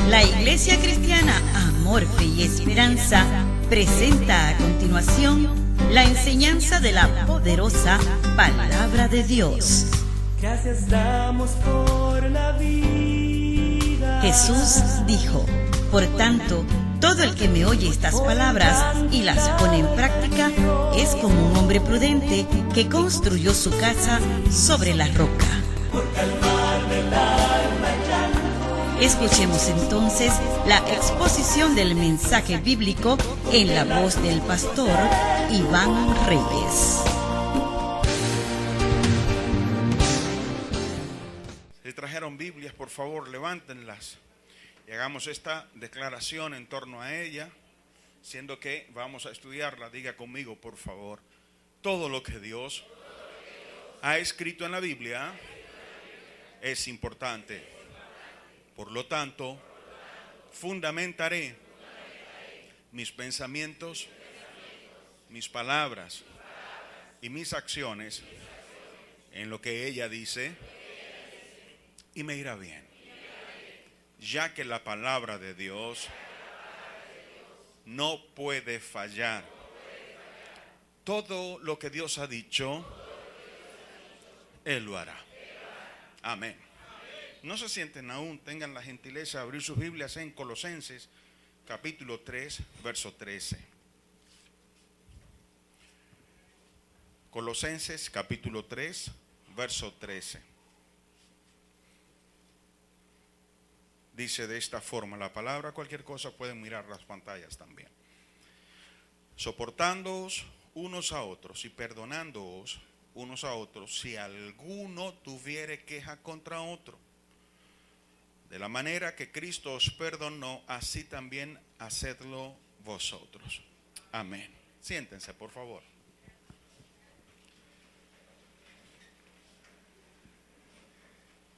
La Iglesia Cristiana Amor, Fe y Esperanza presenta a continuación la enseñanza de la poderosa Palabra de Dios. Gracias damos por la vida. Jesús dijo: por tanto, todo el que me oye estas palabras y las pone en práctica es como un hombre prudente que construyó su casa sobre la roca. Escuchemos entonces la exposición del mensaje bíblico en la voz del pastor Iván Reyes. Si trajeron Biblias, por favor, levántenlas y hagamos esta declaración en torno a ella, siendo que vamos a estudiarla. Diga conmigo, por favor: todo lo que Dios ha escrito en la Biblia es importante. Por lo tanto, fundamentaré mis pensamientos, mis palabras y mis acciones en lo que ella dice, y me irá bien, ya que la palabra de Dios no puede fallar. Todo lo que Dios ha dicho, Él lo hará. Amén. No se sienten aún, tengan la gentileza de abrir sus Biblias en Colosenses capítulo 3, verso 13. Colosenses capítulo 3, verso 13. Dice de esta forma la palabra. Cualquier cosa pueden mirar las pantallas también. Soportándoos unos a otros y perdonándoos unos a otros si alguno tuviere queja contra otro. De la manera que Cristo os perdonó, así también hacedlo vosotros. Amén. Siéntense, por favor.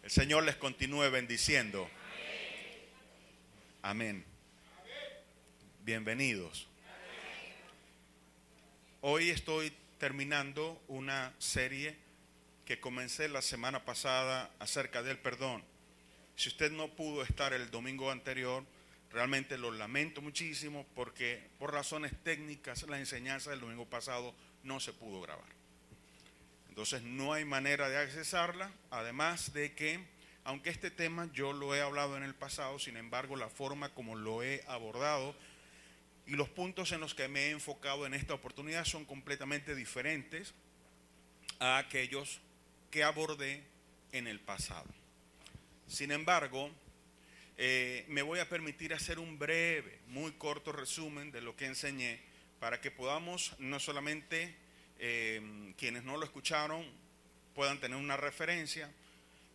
El Señor les continúe bendiciendo. Amén. Bienvenidos. Hoy estoy terminando una serie que comencé la semana pasada acerca del perdón. Si usted no pudo estar el domingo anterior, realmente lo lamento muchísimo, porque por razones técnicas la enseñanza del domingo pasado no se pudo grabar. Entonces no hay manera de accesarla, además de que, aunque este tema yo lo he hablado en el pasado, sin embargo la forma como lo he abordado y los puntos en los que me he enfocado en esta oportunidad son completamente diferentes a aquellos que abordé en el pasado. Sin embargo, me voy a permitir hacer un breve, muy corto resumen de lo que enseñé, para que podamos, no solamente quienes no lo escucharon puedan tener una referencia,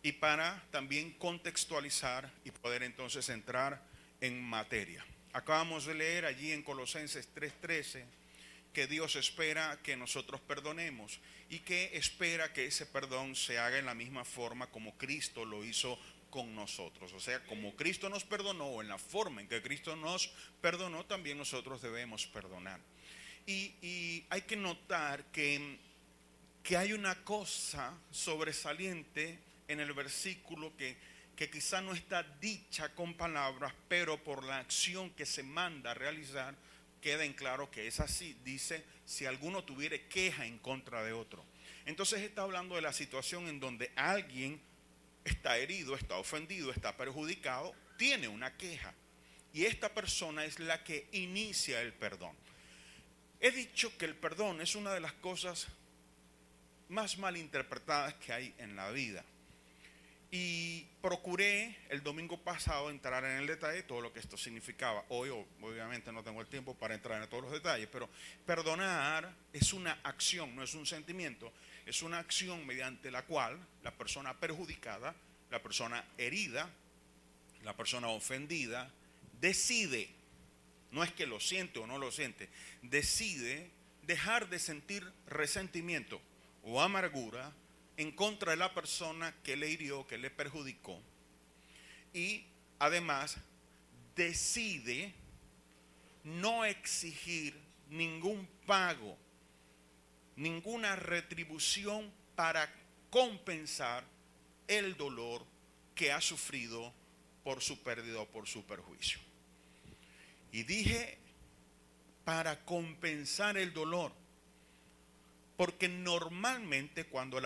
y para también contextualizar y poder entonces entrar en materia. Acabamos de leer allí en Colosenses 3:13 que Dios espera que nosotros perdonemos y que espera que ese perdón se haga en la misma forma como Cristo lo hizo con nosotros. O sea, como Cristo nos perdonó, en la forma en que Cristo nos perdonó, también nosotros debemos perdonar. Y hay que notar que hay una cosa sobresaliente en el versículo que quizá no está dicha con palabras, pero por la acción que se manda a realizar, queda en claro que es así. Dice: si alguno tuviere queja en contra de otro. Entonces está hablando de la situación en donde alguien está herido, está ofendido, está perjudicado, tiene una queja. Y esta persona es la que inicia el perdón. He dicho que el perdón es una de las cosas más malinterpretadas que hay en la vida. Y procuré el domingo pasado entrar en el detalle de todo lo que esto significaba. Hoy obviamente no tengo el tiempo para entrar en todos los detalles, pero perdonar es una acción, no es un sentimiento. Es una acción mediante la cual la persona perjudicada, la persona herida, la persona ofendida, decide, no es que lo siente o no lo siente, decide dejar de sentir resentimiento o amargura en contra de la persona que le hirió, que le perjudicó, y además decide no exigir ningún pago, ninguna retribución para compensar el dolor que ha sufrido por su pérdida o por su perjuicio. Y dije, para compensar el dolor, porque normalmente cuando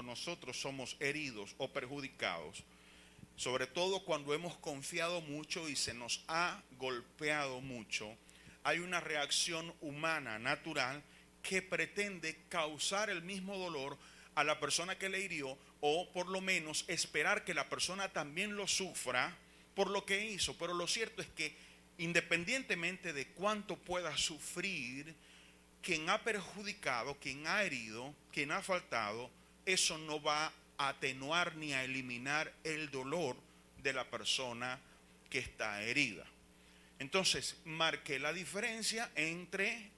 nosotros somos heridos o perjudicados, sobre todo cuando hemos confiado mucho y se nos ha golpeado mucho, hay una reacción humana natural que pretende causar el mismo dolor a la persona que le hirió, o por lo menos esperar que la persona también lo sufra por lo que hizo. Pero lo cierto es que independientemente de cuánto pueda sufrir quien ha perjudicado, quien ha herido, quien ha faltado, eso no va a atenuar ni a eliminar el dolor de la persona que está herida. Entonces, marqué la diferencia entre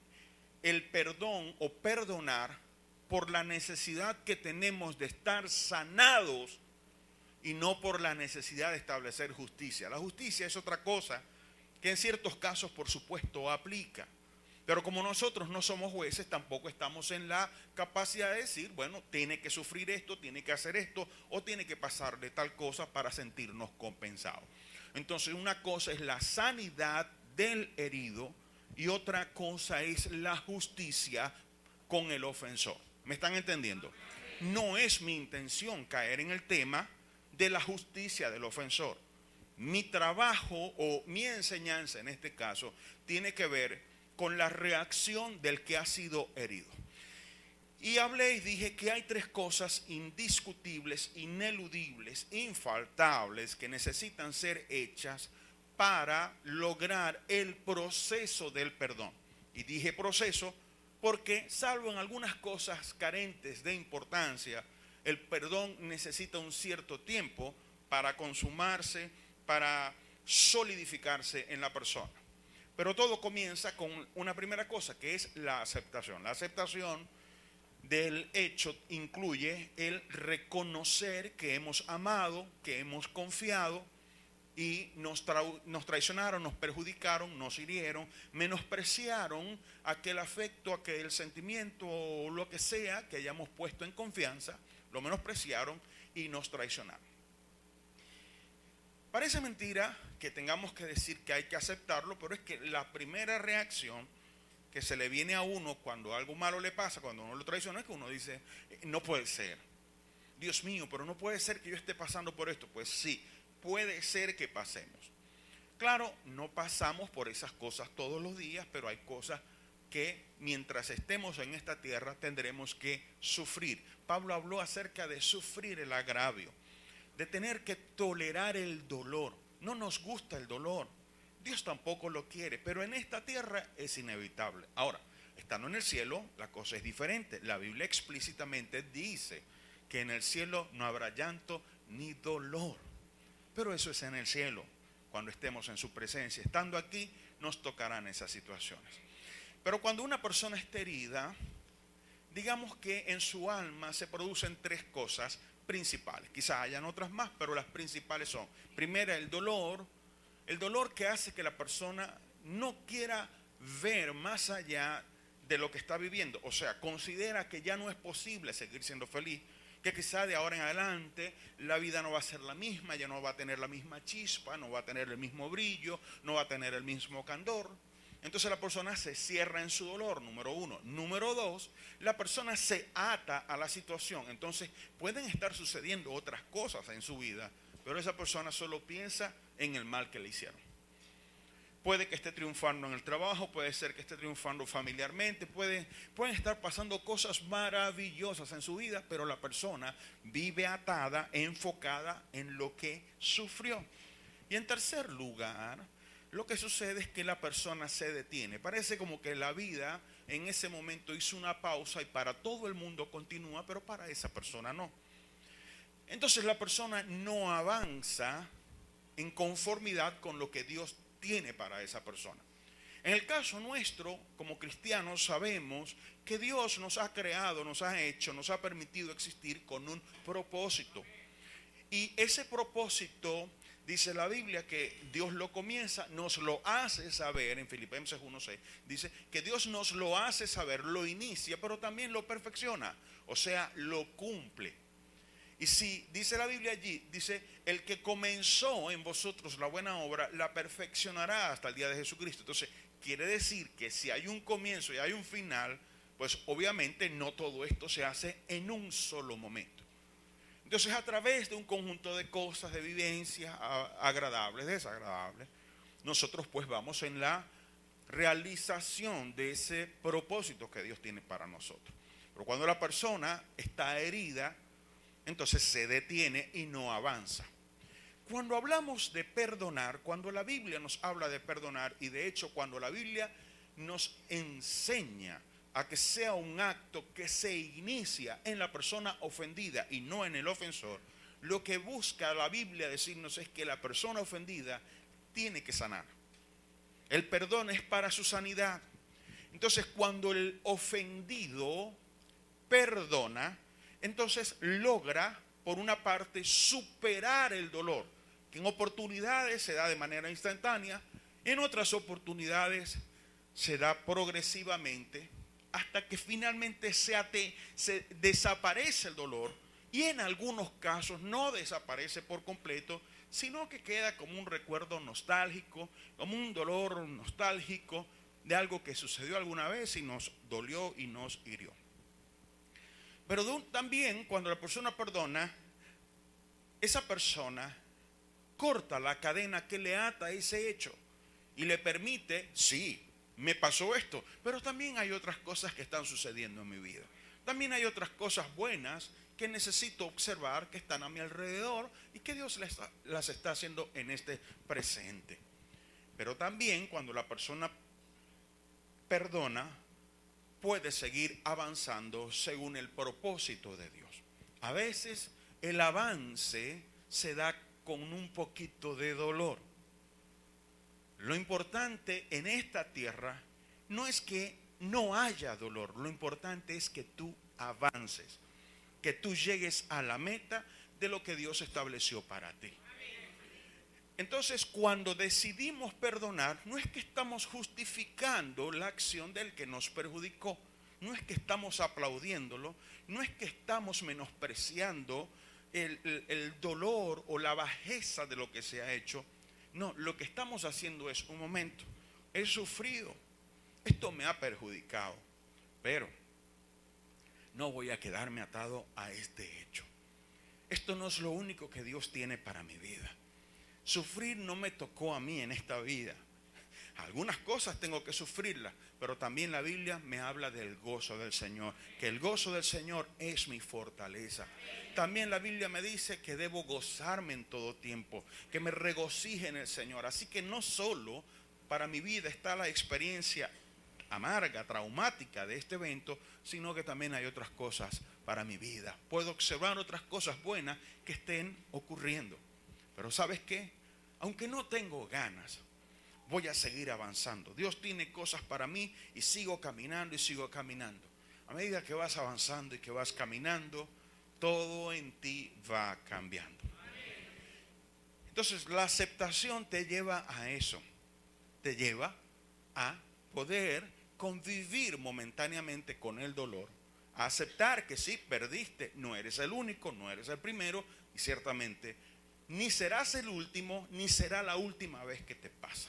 el perdón o perdonar por la necesidad que tenemos de estar sanados y no por la necesidad de establecer justicia. La justicia es otra cosa que en ciertos casos, por supuesto, aplica. Pero como nosotros no somos jueces, tampoco estamos en la capacidad de decir, bueno, tiene que sufrir esto, tiene que hacer esto, o tiene que pasarle tal cosa para sentirnos compensados. Entonces, una cosa es la sanidad del herido y otra cosa es la justicia con el ofensor. ¿Me están entendiendo? No es mi intención caer en el tema de la justicia del ofensor. Mi trabajo o mi enseñanza en este caso tiene que ver con la reacción del que ha sido herido. Y hablé y dije que hay tres cosas indiscutibles, ineludibles, infaltables, que necesitan ser hechas para lograr el proceso del perdón. Y dije proceso porque, salvo en algunas cosas carentes de importancia, el perdón necesita un cierto tiempo para consumarse, para solidificarse en la persona. Pero todo comienza con una primera cosa, que es la aceptación. La aceptación del hecho incluye el reconocer que hemos amado, que hemos confiado y nos traicionaron, nos perjudicaron, nos hirieron, menospreciaron aquel afecto, aquel sentimiento o lo que sea que hayamos puesto en confianza, lo menospreciaron y nos traicionaron. Parece mentira que tengamos que decir que hay que aceptarlo, pero es que la primera reacción que se le viene a uno cuando algo malo le pasa, cuando uno lo traiciona, es que uno dice, no puede ser. Dios mío, pero no puede ser que yo esté pasando por esto. Pues sí, puede ser que pasemos. Claro, no pasamos por esas cosas todos los días, pero hay cosas que mientras estemos en esta tierra tendremos que sufrir. Pablo habló acerca de sufrir el agravio, de tener que tolerar el dolor. No nos gusta el dolor, Dios tampoco lo quiere, pero en esta tierra es inevitable. Ahora, estando en el cielo, la cosa es diferente. La Biblia explícitamente dice que en el cielo no habrá llanto ni dolor, pero eso es en el cielo, cuando estemos en su presencia. Estando aquí, nos tocarán esas situaciones. Pero cuando una persona está herida, digamos que en su alma se producen tres cosas principales. Quizás hayan otras más, pero las principales son: primera, el dolor que hace que la persona no quiera ver más allá de lo que está viviendo. O sea, considera que ya no es posible seguir siendo feliz, que quizá de ahora en adelante la vida no va a ser la misma, ya no va a tener la misma chispa, no va a tener el mismo brillo, no va a tener el mismo candor. Entonces la persona se cierra en su dolor, número uno. Número dos, la persona se ata a la situación. Entonces pueden estar sucediendo otras cosas en su vida, pero esa persona solo piensa en el mal que le hicieron. Puede que esté triunfando en el trabajo, puede ser que esté triunfando familiarmente, pueden estar pasando cosas maravillosas en su vida, pero la persona vive atada, enfocada en lo que sufrió. Y en tercer lugar, lo que sucede es que la persona se detiene. Parece como que la vida en ese momento hizo una pausa y para todo el mundo continúa, pero para esa persona no. Entonces la persona no avanza en conformidad con lo que Dios tiene para esa persona. En el caso nuestro, como cristianos, sabemos que Dios nos ha creado, nos ha hecho, nos ha permitido existir con un propósito. Y ese propósito, dice la Biblia, que Dios lo comienza, nos lo hace saber. En Filipenses 1:6 dice que Dios nos lo hace saber, lo inicia, pero también lo perfecciona, o sea, lo cumple. Y si dice la Biblia allí, dice, el que comenzó en vosotros la buena obra, la perfeccionará hasta el día de Jesucristo. Entonces, quiere decir que si hay un comienzo y hay un final, pues obviamente no todo esto se hace en un solo momento. Entonces, a través de un conjunto de cosas, de vivencias agradables, desagradables, nosotros pues vamos en la realización de ese propósito que Dios tiene para nosotros. Pero cuando la persona está herida, entonces se detiene y no avanza. Cuando hablamos de perdonar, cuando la Biblia nos habla de perdonar, y de hecho cuando la Biblia nos enseña a que sea un acto que se inicia en la persona ofendida y no en el ofensor, lo que busca la Biblia decirnos es que la persona ofendida tiene que sanar. El perdón es para su sanidad. Entonces, cuando el ofendido perdona, entonces logra, por una parte, superar el dolor, que en oportunidades se da de manera instantánea, en otras oportunidades se da progresivamente, hasta que finalmente se desaparece el dolor, y en algunos casos no desaparece por completo, sino que queda como un recuerdo nostálgico, como un dolor nostálgico de algo que sucedió alguna vez y nos dolió y nos hirió. Pero también cuando la persona perdona, esa persona corta la cadena que le ata a ese hecho y le permite, sí, me pasó esto, pero también hay otras cosas que están sucediendo en mi vida. También hay otras cosas buenas que necesito observar, que están a mi alrededor y que Dios las está haciendo en este presente. Pero también cuando la persona perdona, puede seguir avanzando según el propósito de Dios. A veces el avance se da con un poquito de dolor. Lo importante en esta tierra no es que no haya dolor, lo importante es que tú avances, que tú llegues a la meta de lo que Dios estableció para ti. Entonces, cuando decidimos perdonar, no es que estamos justificando la acción del que nos perjudicó, no es que estamos aplaudiéndolo, no es que estamos menospreciando el dolor o la bajeza de lo que se ha hecho. No, lo que estamos haciendo es, un momento, he sufrido, esto me ha perjudicado, pero no voy a quedarme atado a este hecho. Esto no es lo único que Dios tiene para mi vida. Sufrir no me tocó a mí en esta vida. Algunas cosas tengo que sufrirlas, pero también la Biblia me habla del gozo del Señor, que el gozo del Señor es mi fortaleza. También la Biblia me dice que debo gozarme en todo tiempo, que me regocije en el Señor. Así que no solo para mi vida está la experiencia amarga, traumática de este evento, sino que también hay otras cosas para mi vida. Puedo observar otras cosas buenas que estén ocurriendo. Pero ¿sabes qué? Aunque no tengo ganas, voy a seguir avanzando. Dios tiene cosas para mí y sigo caminando y sigo caminando. A medida que vas avanzando y que vas caminando, todo en ti va cambiando. Entonces la aceptación te lleva a eso. Te lleva a poder convivir momentáneamente con el dolor. A aceptar que sí, perdiste, no eres el único, no eres el primero y ciertamente ni serás el último, ni será la última vez que te pasa.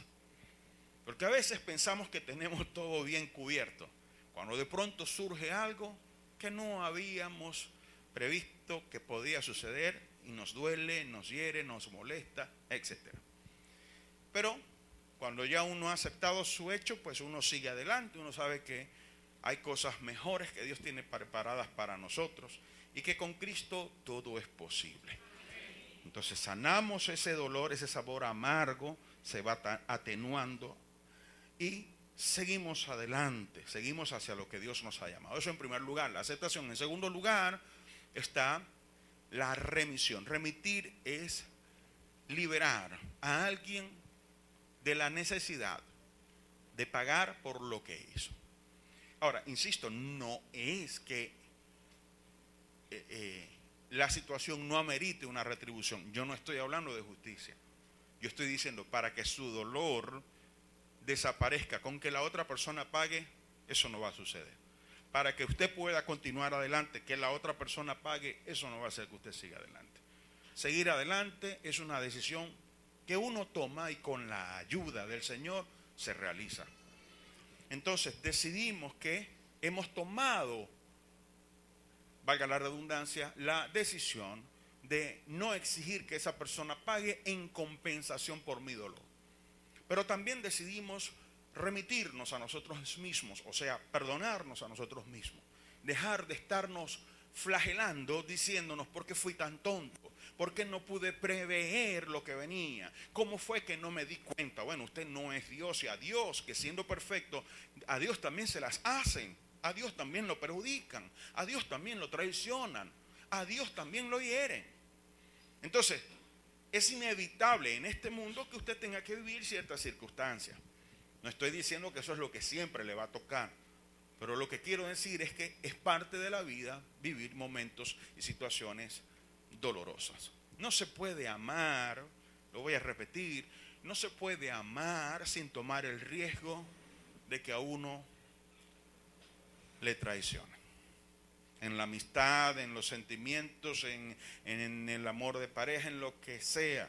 Porque a veces pensamos que tenemos todo bien cubierto, cuando de pronto surge algo que no habíamos previsto que podía suceder y nos duele, nos hiere, nos molesta, etc. Pero cuando ya uno ha aceptado su hecho, pues uno sigue adelante, uno sabe que hay cosas mejores que Dios tiene preparadas para nosotros y que con Cristo todo es posible. Entonces sanamos ese dolor, ese sabor amargo, se va atenuando y seguimos adelante, seguimos hacia lo que Dios nos ha llamado. Eso en primer lugar, la aceptación. En segundo lugar está la remisión. Remitir es liberar a alguien de la necesidad de pagar por lo que hizo. Ahora, insisto, no es que la situación no amerite una retribución. Yo no estoy hablando de justicia. Yo estoy diciendo, para que su dolor desaparezca, con que la otra persona pague, eso no va a suceder. para que usted pueda continuar adelante, que la otra persona pague, eso no va a hacer que usted siga adelante. Seguir adelante es una decisión que uno toma y con la ayuda del Señor se realiza. Entonces decidimos que hemos tomado, valga la redundancia, la decisión de no exigir que esa persona pague en compensación por mi dolor. Pero también decidimos remitirnos a nosotros mismos, o sea, perdonarnos a nosotros mismos. Dejar de estarnos flagelando diciéndonos: ¿por qué fui tan tonto? ¿Por qué no pude prever lo que venía? ¿Cómo fue que no me di cuenta? Bueno, usted no es Dios, y a Dios, que siendo perfecto, a Dios también se las hacen, a Dios también lo perjudican, a Dios también lo traicionan, a Dios también lo hieren. Entonces, es inevitable en este mundo que usted tenga que vivir ciertas circunstancias. No estoy diciendo que eso es lo que siempre le va a tocar, pero lo que quiero decir es que es parte de la vida vivir momentos y situaciones dolorosas. No se puede amar, lo voy a repetir, no se puede amar sin tomar el riesgo de que a uno le traicione. En la amistad, en los sentimientos, en el amor de pareja, en lo que sea.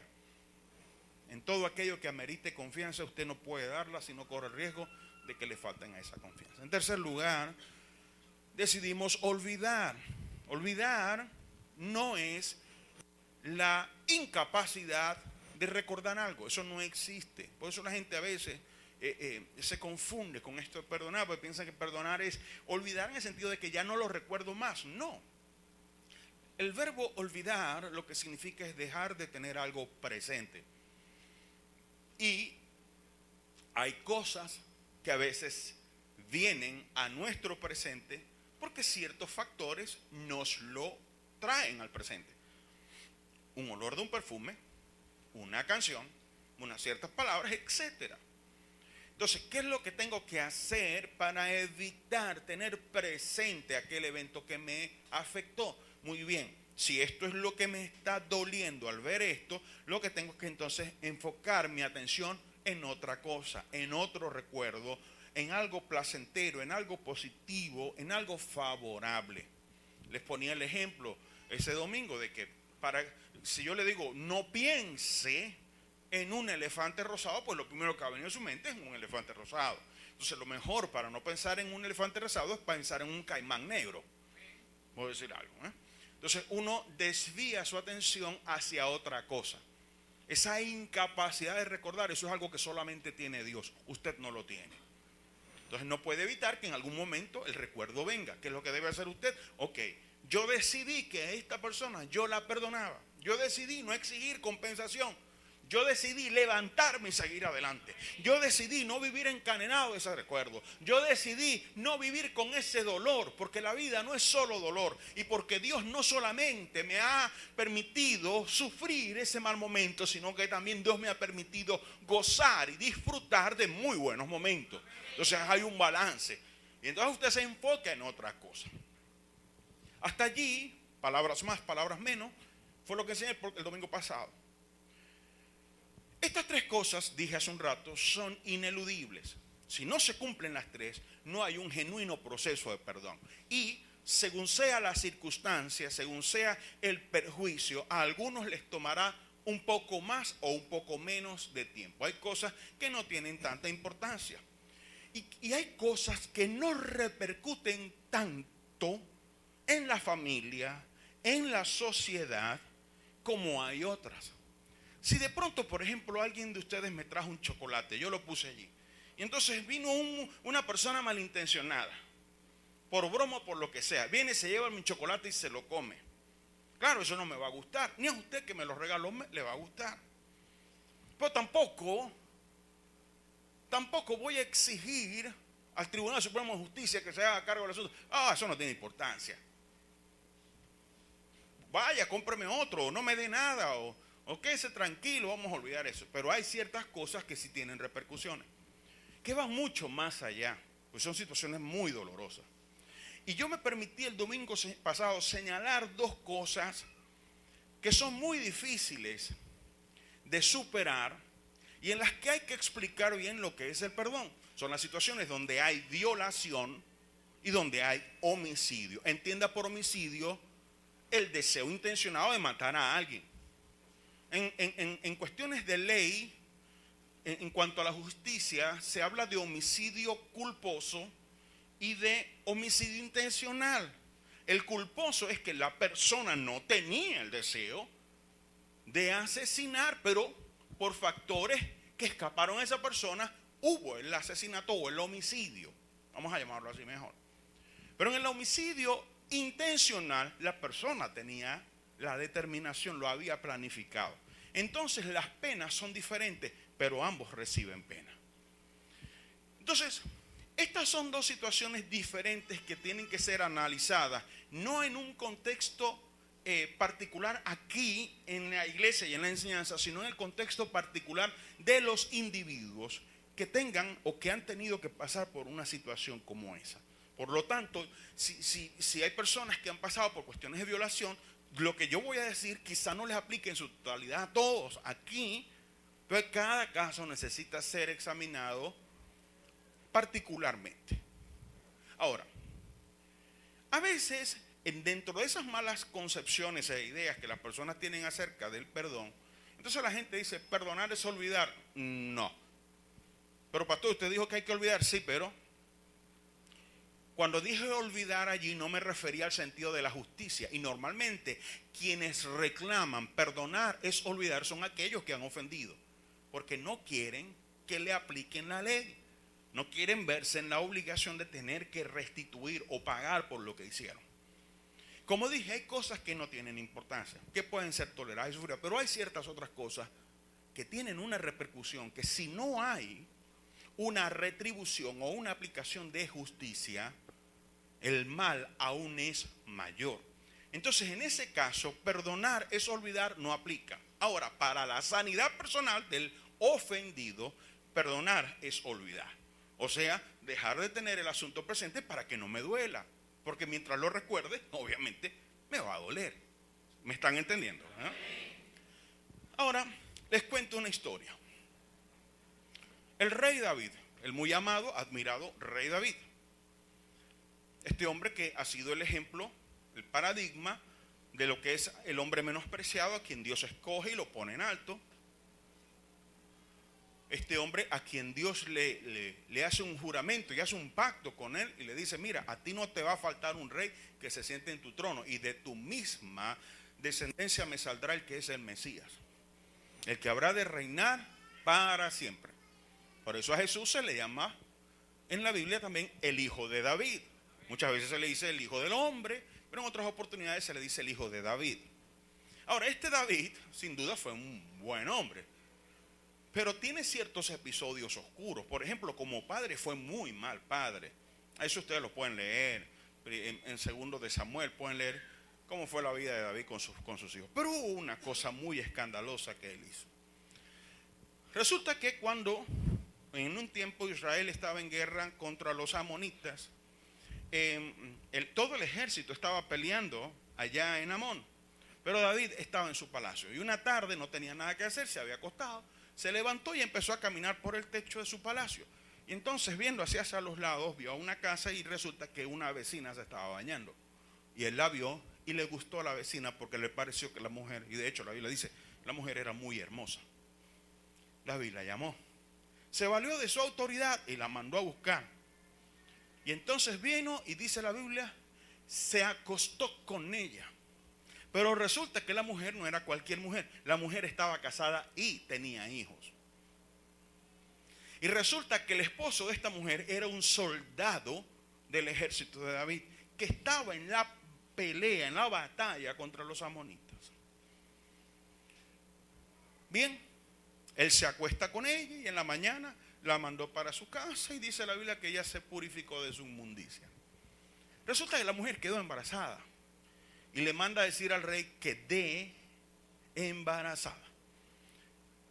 En todo aquello que amerite confianza, usted no puede darla si no corre el riesgo de que le falten a esa confianza. En tercer lugar, decidimos olvidar. Olvidar no es la incapacidad de recordar algo. Eso no existe. Por eso la gente a veces se confunde con esto de perdonar, porque piensan que perdonar es olvidar en el sentido de que ya no lo recuerdo más. No. El verbo olvidar lo que significa es dejar de tener algo presente. Y hay cosas que a veces vienen a nuestro presente porque ciertos factores nos lo traen al presente. Un olor de un perfume, una canción, unas ciertas palabras, etcétera. Entonces, ¿qué es lo que tengo que hacer para evitar tener presente aquel evento que me afectó? Muy bien, si esto es lo que me está doliendo al ver esto, lo que tengo que entonces enfocar mi atención en otra cosa, en otro recuerdo, en algo placentero, en algo positivo, en algo favorable. Les ponía el ejemplo ese domingo de que si yo le digo no piense en un elefante rosado, pues lo primero que va a venir a su mente es un elefante rosado. Entonces lo mejor para no pensar en un elefante rosado es pensar en un caimán negro, voy a decir algo, Entonces uno desvía su atención hacia otra cosa. Esa incapacidad de recordar, eso es algo que solamente tiene Dios, usted no lo tiene. Entonces no puede evitar que en algún momento el recuerdo venga. ¿Qué es lo que debe hacer usted? Ok, yo decidí que a esta persona yo la perdonaba. Yo decidí no exigir compensación. Yo decidí levantarme y seguir adelante. Yo decidí no vivir encadenado de ese recuerdo. Yo decidí no vivir con ese dolor, porque la vida no es solo dolor. Y porque Dios no solamente me ha permitido sufrir ese mal momento, sino que también Dios me ha permitido gozar y disfrutar de muy buenos momentos. Entonces hay un balance. Y entonces usted se enfoca en otra cosa. Hasta allí, palabras más, palabras menos, fue lo que enseñé el domingo pasado. Estas tres cosas, dije hace un rato, son ineludibles. Si no se cumplen las tres, no hay un genuino proceso de perdón. Y según sea la circunstancia, según sea el perjuicio, a algunos les tomará un poco más o un poco menos de tiempo. Hay cosas que no tienen tanta importancia. Y hay cosas que no repercuten tanto en la familia, en la sociedad, como hay otras. Si de pronto, por ejemplo, alguien de ustedes me trajo un chocolate, yo lo puse allí, y entonces vino una persona malintencionada, por broma o por lo que sea, viene, se lleva mi chocolate y se lo come. Claro, eso no me va a gustar, ni a usted que me lo regaló le va a gustar. Pero tampoco voy a exigir al Tribunal Supremo de Justicia que se haga cargo del asunto. Eso no tiene importancia. Vaya, cómpreme otro, o no me dé nada, o quédese tranquilo, vamos a olvidar eso. Pero hay ciertas cosas que sí tienen repercusiones, que van mucho más allá, pues son situaciones muy dolorosas. Y yo me permití el domingo pasado señalar dos cosas que son muy difíciles de superar y en las que hay que explicar bien lo que es el perdón. Son las situaciones donde hay violación y donde hay homicidio. Entienda por homicidio el deseo intencionado de matar a alguien. En cuestiones de ley, en cuanto a la justicia, se habla de homicidio culposo y de homicidio intencional. El culposo es que la persona no tenía el deseo de asesinar, pero por factores que escaparon a esa persona, hubo el asesinato o el homicidio. Vamos a llamarlo así mejor. Pero en el homicidio intencional, la persona tenía la determinación, lo había planificado. Entonces las penas son diferentes, pero ambos reciben pena. Entonces, estas son dos situaciones diferentes que tienen que ser analizadas, no en un contexto particular aquí en la iglesia y en la enseñanza, sino en el contexto particular de los individuos que tengan o que han tenido que pasar por una situación como esa. Por lo tanto, si hay personas que han pasado por cuestiones de violación, lo que yo voy a decir quizá no les aplique en su totalidad a todos aquí. Entonces cada caso necesita ser examinado particularmente. Ahora, a veces dentro de esas malas concepciones e ideas que las personas tienen acerca del perdón, entonces la gente dice, perdonar es olvidar. No. Pero pastor, usted dijo que hay que olvidar. Sí, pero cuando dije olvidar allí no me refería al sentido de la justicia. Y normalmente quienes reclaman perdonar es olvidar son aquellos que han ofendido, porque no quieren que le apliquen la ley. No quieren verse en la obligación de tener que restituir o pagar por lo que hicieron. Como dije, hay cosas que no tienen importancia, que pueden ser toleradas y sufridas, pero hay ciertas otras cosas que tienen una repercusión que si no hay una retribución o una aplicación de justicia, el mal aún es mayor. Entonces, en ese caso, perdonar es olvidar, no aplica. Ahora, para la sanidad personal del ofendido, perdonar es olvidar. O sea, dejar de tener el asunto presente para que no me duela. Porque mientras lo recuerde, obviamente, me va a doler. ¿Me están entendiendo? Ahora, les cuento una historia. El rey David, el muy amado, admirado rey David. Este hombre que ha sido el ejemplo, el paradigma de lo que es el hombre menospreciado, a quien Dios escoge y lo pone en alto. Este hombre a quien Dios le hace un juramento y hace un pacto con él y le dice, mira, a ti no te va a faltar un rey que se siente en tu trono y de tu misma descendencia me saldrá el que es el Mesías, el que habrá de reinar para siempre. Por eso a Jesús se le llama en la Biblia también el hijo de David. Muchas veces se le dice el hijo del hombre, pero en otras oportunidades se le dice el hijo de David. Ahora, este David sin duda fue un buen hombre, pero tiene ciertos episodios oscuros. Por ejemplo, como padre fue muy mal padre. Eso ustedes lo pueden leer. En segundo de Samuel pueden leer cómo fue la vida de David con sus hijos. Pero hubo una cosa muy escandalosa que él hizo. Resulta que cuando en un tiempo Israel estaba en guerra contra los amonitas, todo el ejército estaba peleando allá en Amón. Pero David estaba en su palacio. Y una tarde no tenía nada que hacer, se había acostado. Se levantó y empezó a caminar por el techo de su palacio. Y entonces, viendo hacia los lados, vio a una casa y resulta que una vecina se estaba bañando. Y él la vio y le gustó a la vecina porque le pareció que la mujer, y de hecho la Biblia dice, la mujer era muy hermosa. David la llamó. Se valió de su autoridad y la mandó a buscar. Y entonces vino y dice la Biblia, se acostó con ella. Pero resulta que la mujer no era cualquier mujer. La mujer estaba casada y tenía hijos. Y resulta que el esposo de esta mujer era un soldado del ejército de David que estaba en la pelea, en la batalla contra los amonitas. Bien, él se acuesta con ella y en la mañana la mandó para su casa y dice la Biblia que ella se purificó de su inmundicia. Resulta que la mujer quedó embarazada. Y le manda a decir al rey que dé embarazada.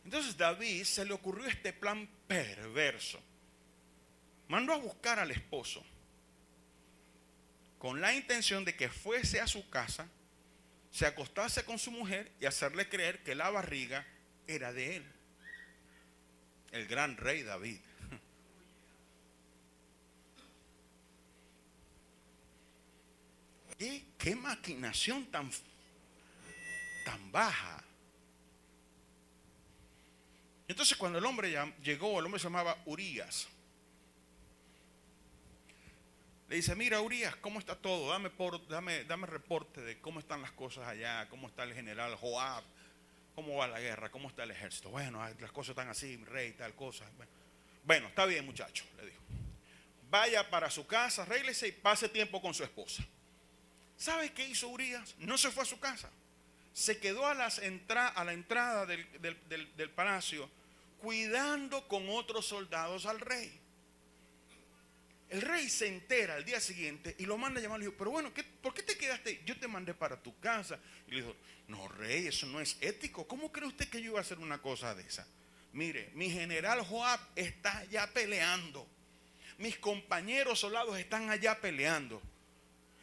Entonces David se le ocurrió este plan perverso. Mandó a buscar al esposo con la intención de que fuese a su casa, se acostase con su mujer y hacerle creer que la barriga era de él. El gran rey David. ¿Qué maquinación tan baja? Entonces cuando el hombre llegó, el hombre se llamaba Urías. Le dice, mira Urías, ¿cómo está todo? Dame reporte de cómo están las cosas allá, cómo está el general Joab, cómo va la guerra, cómo está el ejército. Bueno, las cosas están así, rey, tal cosa. Bueno, está bien muchacho, le dijo. Vaya para su casa, arréglese y pase tiempo con su esposa. ¿Sabes qué hizo Urías? No se fue a su casa. Se quedó a la entrada del palacio cuidando con otros soldados al rey. El rey se entera al día siguiente y lo manda a llamar. Le dijo, pero bueno, ¿por qué te quedaste? Yo te mandé para tu casa. Y le dijo, no rey, eso no es ético. ¿Cómo cree usted que yo iba a hacer una cosa de esa? Mire, mi general Joab está allá peleando. Mis compañeros soldados están allá peleando.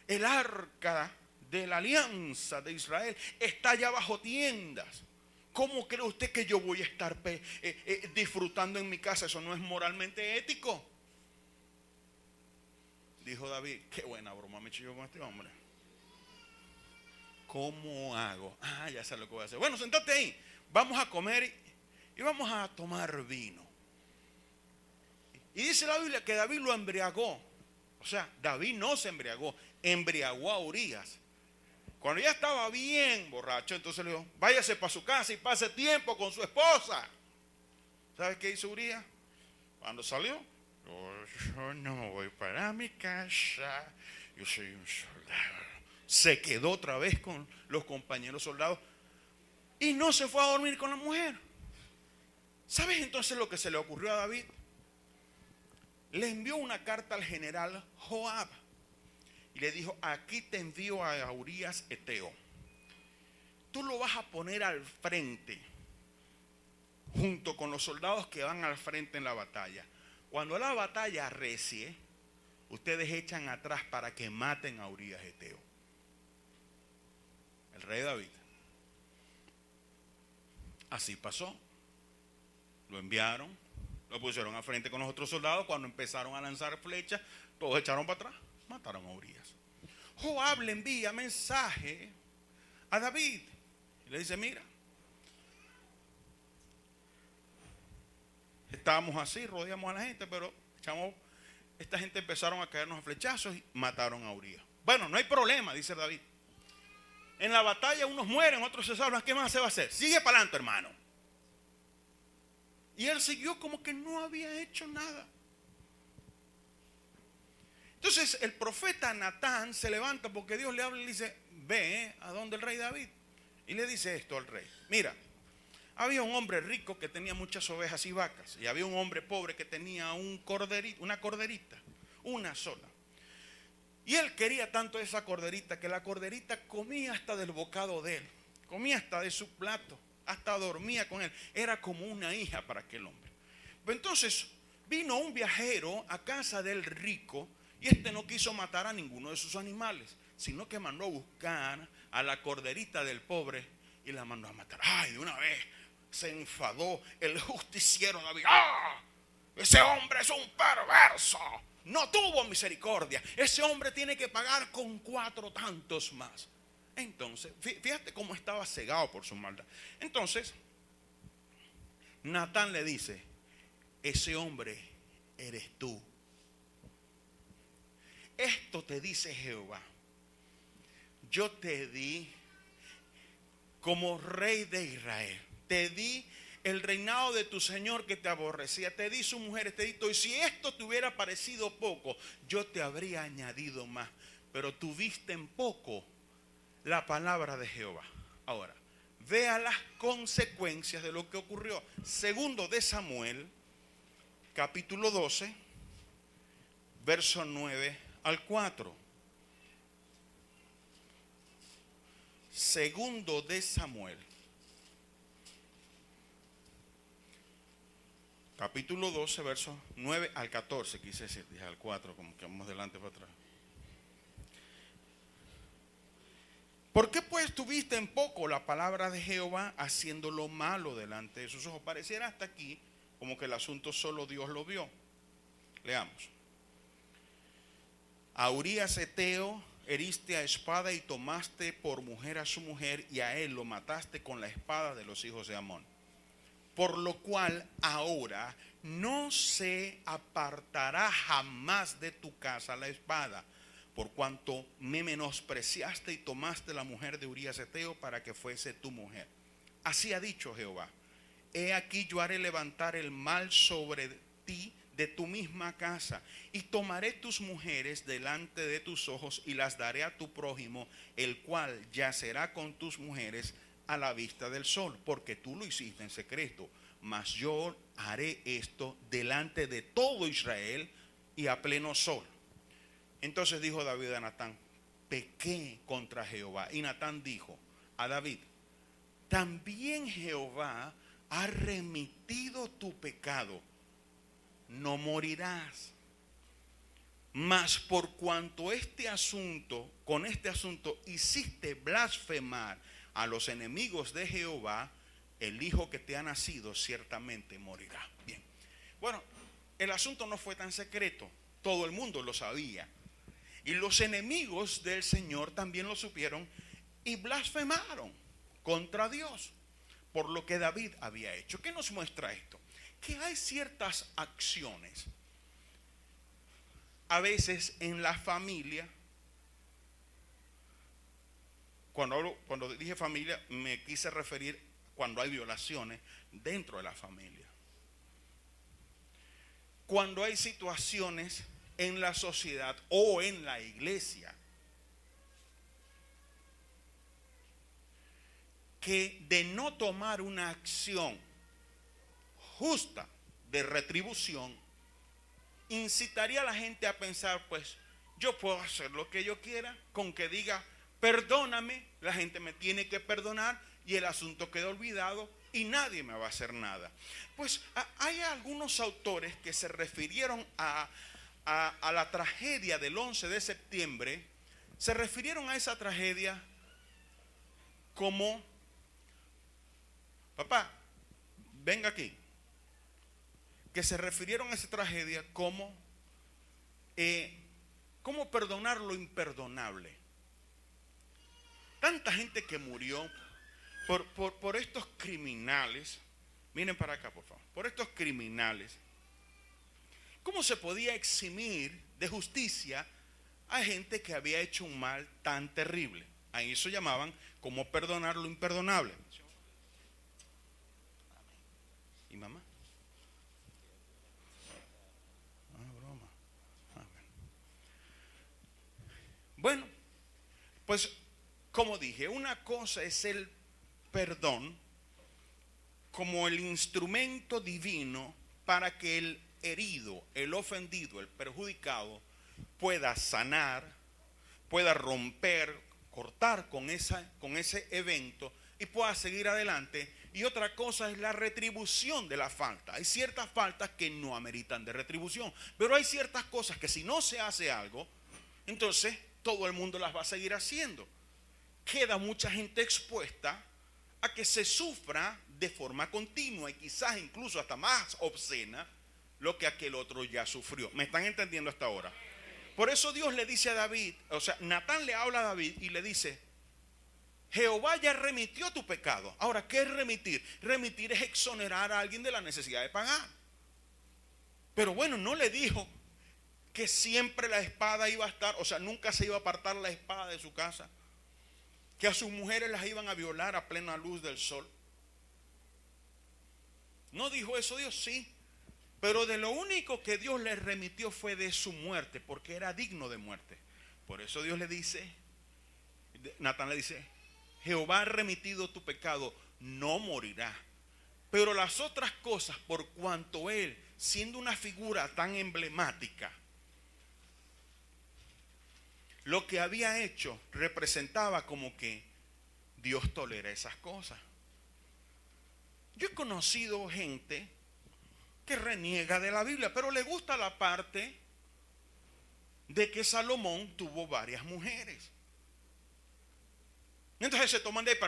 El arca de la alianza de Israel está allá bajo tiendas. ¿Cómo cree usted que yo voy a estar disfrutando en mi casa? Eso no es moralmente ético. Dijo David, qué buena broma me eché yo con este hombre. ¿Cómo hago? Ya sé lo que voy a hacer. Bueno, sentate ahí. Vamos a comer y vamos a tomar vino. Y dice la Biblia que David lo embriagó. O sea, David no se embriagó, embriagó a Urías. Cuando ya estaba bien borracho, entonces le dijo, váyase para su casa y pase tiempo con su esposa. ¿Sabes qué hizo Urías? Cuando salió, yo no voy para mi casa, yo soy un soldado. Se quedó otra vez con los compañeros soldados y no se fue a dormir con la mujer. ¿Sabes entonces lo que se le ocurrió a David? Le envió una carta al general Joab y le dijo, aquí te envío a Urías Eteo. Tú lo vas a poner al frente junto con los soldados que van al frente en la batalla. Cuando la batalla arrecie, ustedes echan atrás para que maten a Urías Eteo. El rey David. Así pasó. Lo enviaron, lo pusieron al frente con los otros soldados. Cuando empezaron a lanzar flechas, todos echaron para atrás, mataron a Urías. Joab le envía mensaje a David y le dice, mira, estábamos así, rodeamos a la gente, pero esta gente empezaron a caernos a flechazos y mataron a Urías. Bueno, no hay problema, dice David. En la batalla unos mueren, otros se salvan. ¿Qué más se va a hacer? Sigue para adelante, hermano. Y él siguió como que no había hecho nada. Entonces el profeta Natán se levanta porque Dios le habla y le dice, ve a donde el rey David. Y le dice esto al rey. Mira, había un hombre rico que tenía muchas ovejas y vacas. Y había un hombre pobre que tenía una corderita, una sola. Y él quería tanto esa corderita que la corderita comía hasta del bocado de él. Comía hasta de su plato. Hasta dormía con él. Era como una hija para aquel hombre. Pero entonces vino un viajero a casa del rico y este no quiso matar a ninguno de sus animales, sino que mandó a buscar a la corderita del pobre y la mandó a matar. Ay, de una vez se enfadó el justiciero David. Ese hombre es un perverso. No tuvo misericordia. Ese hombre tiene que pagar con 4 tantos más. Entonces, fíjate cómo estaba cegado por su maldad. Entonces, Natán le dice, ese hombre eres tú. Esto te dice Jehová, yo te di como rey de Israel, te di el reinado de tu señor que te aborrecía, te di sus mujeres, te di todo. Y si esto te hubiera parecido poco, yo te habría añadido más. Pero tuviste en poco la palabra de Jehová. Ahora, vea las consecuencias de lo que ocurrió. Segundo de Samuel, capítulo 12, verso 9 al 4. Segundo de Samuel, capítulo 12, versos 9 al 14. Quise decir, dije al 4, como que vamos delante para atrás. ¿Por qué pues tuviste en poco la palabra de Jehová, haciendo lo malo delante de sus ojos? Pareciera hasta aquí como que el asunto solo Dios lo vio. Leamos. A Urías Eteo heriste a espada y tomaste por mujer a su mujer, y a él lo mataste con la espada de los hijos de Amón. Por lo cual ahora no se apartará jamás de tu casa la espada, por cuanto me menospreciaste y tomaste la mujer de Urías Heteo para que fuese tu mujer. Así ha dicho Jehová: he aquí yo haré levantar el mal sobre ti de tu misma casa, y tomaré tus mujeres delante de tus ojos y las daré a tu prójimo, el cual yacerá con tus mujeres a la vista del sol, porque tú lo hiciste en secreto, mas yo haré esto delante de todo Israel y a pleno sol. Entonces dijo David a Natán: pequé contra Jehová. Y Natán dijo a David: también Jehová ha remitido tu pecado, no morirás. Mas por cuanto con este asunto hiciste blasfemar a los enemigos de Jehová, el hijo que te ha nacido ciertamente morirá. Bien, bueno, el asunto no fue tan secreto, todo el mundo lo sabía, y los enemigos del Señor también lo supieron y blasfemaron contra Dios por lo que David había hecho. ¿Qué nos muestra esto? Que hay ciertas acciones a veces en la familia. Cuando dije familia, me quise referir cuando hay violaciones dentro de la familia, cuando hay situaciones en la sociedad o en la iglesia que de no tomar una acción justa de retribución, incitaría a la gente a pensar: pues yo puedo hacer lo que yo quiera, con que diga perdóname, la gente me tiene que perdonar y el asunto queda olvidado y nadie me va a hacer nada. Pues hay algunos autores que se refirieron a la tragedia del 11 de septiembre, se refirieron a esa tragedia como: papá, venga aquí. Que se refirieron a esa tragedia como cómo perdonar lo imperdonable. Tanta gente que murió por estos criminales. Miren para acá, por favor. Por estos criminales. ¿Cómo se podía eximir de justicia a gente que había hecho un mal tan terrible? A eso llamaban como perdonar lo imperdonable. ¿Y mamá? Broma. Bueno, pues como dije, una cosa es el perdón como el instrumento divino para que el herido, el ofendido, el perjudicado pueda sanar, pueda romper, cortar con ese evento y pueda seguir adelante. Y otra cosa es la retribución de la falta. Hay ciertas faltas que no ameritan de retribución, pero hay ciertas cosas que si no se hace algo, entonces todo el mundo las va a seguir haciendo. Queda mucha gente expuesta a que se sufra de forma continua y quizás incluso hasta más obscena lo que aquel otro ya sufrió. ¿Me están entendiendo hasta ahora? Por eso Dios le dice a David, o sea, Natán le habla a David y le dice: Jehová ya remitió tu pecado. Ahora, ¿qué es remitir? Remitir es exonerar a alguien de la necesidad de pagar. Pero bueno, no le dijo que siempre la espada iba a estar, o sea, nunca se iba a apartar la espada de su casa, que a sus mujeres las iban a violar a plena luz del sol. No dijo eso Dios, sí, pero de lo único que Dios le remitió fue de su muerte, porque era digno de muerte. Por eso Dios le dice, Natán le dice: Jehová ha remitido tu pecado, no morirá. Pero las otras cosas, por cuanto él, siendo una figura tan emblemática, lo que había hecho representaba como que Dios tolera esas cosas. Yo he conocido gente que reniega de la Biblia, pero le gusta la parte de que Salomón tuvo varias mujeres. Entonces se toman de ahí,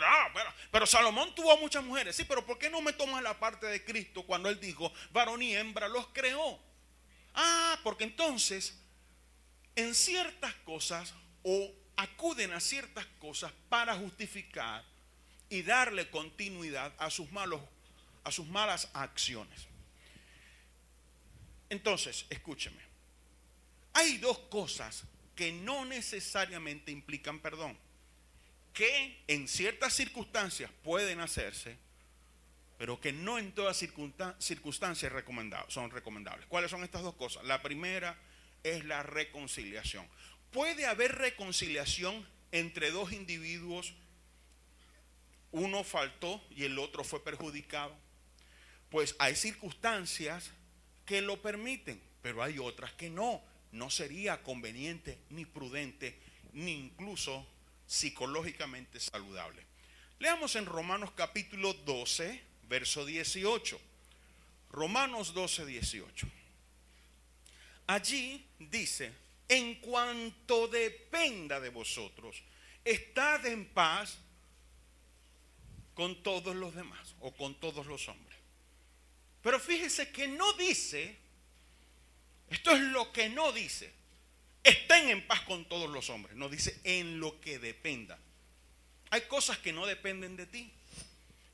pero Salomón tuvo muchas mujeres. Sí, pero ¿por qué no me tomas la parte de Cristo cuando él dijo varón y hembra los creó? Porque entonces en ciertas cosas o acuden a ciertas cosas para justificar y darle continuidad a sus malas acciones. Entonces, escúcheme. Hay dos cosas que no necesariamente implican perdón, que en ciertas circunstancias pueden hacerse, pero que no en todas circunstancias son recomendables. ¿Cuáles son estas dos cosas? La primera es la reconciliación. ¿Puede haber reconciliación entre dos individuos? Uno faltó y el otro fue perjudicado. Pues hay circunstancias que lo permiten, pero hay otras que no. No sería conveniente, ni prudente, ni incluso psicológicamente saludable. Leamos en Romanos capítulo 12, verso 18. Romanos 12, 18. Allí dice: en cuanto dependa de vosotros, estad en paz con todos los demás o con todos los hombres. Pero fíjese que no dice, esto es lo que no dice, estén en paz con todos los hombres. No dice en lo que dependa. Hay cosas que no dependen de ti.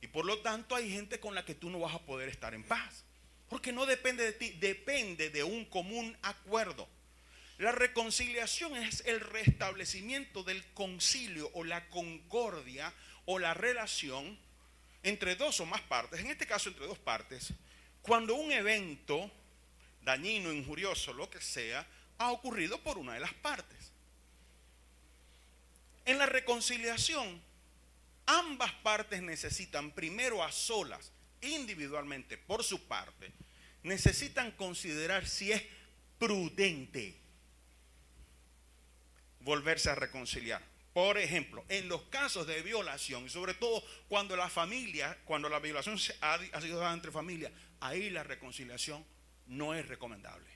Y por lo tanto hay gente con la que tú no vas a poder estar en paz. Porque no depende de ti, depende de un común acuerdo. La reconciliación es el restablecimiento del concilio o la concordia o la relación entre dos o más partes. En este caso entre dos partes. Cuando un evento dañino, injurioso, lo que sea, ha ocurrido por una de las partes. En la reconciliación, ambas partes necesitan, primero a solas, individualmente, por su parte, necesitan considerar si es prudente volverse a reconciliar. Por ejemplo, en los casos de violación, y sobre todo cuando la violación ha sido dada entre familias, ahí la reconciliación no es recomendable.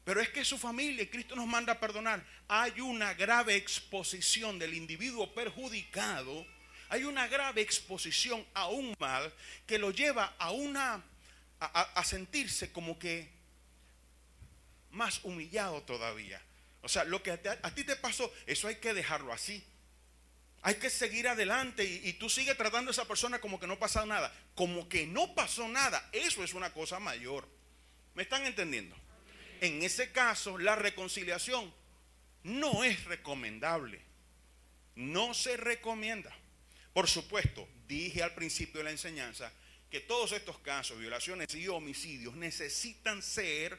Pero es que su familia, y Cristo nos manda a perdonar, hay una grave exposición del individuo perjudicado, hay una grave exposición a un mal que lo lleva a sentirse como que más humillado todavía. O sea, lo que a ti te pasó, eso hay que dejarlo así. Hay que seguir adelante y tú sigues tratando a esa persona como que no pasa nada. Como que no pasó nada. Eso es una cosa mayor. ¿Me están entendiendo? En ese caso, la reconciliación no es recomendable. No se recomienda. Por supuesto, dije al principio de la enseñanza que todos estos casos, violaciones y homicidios, necesitan ser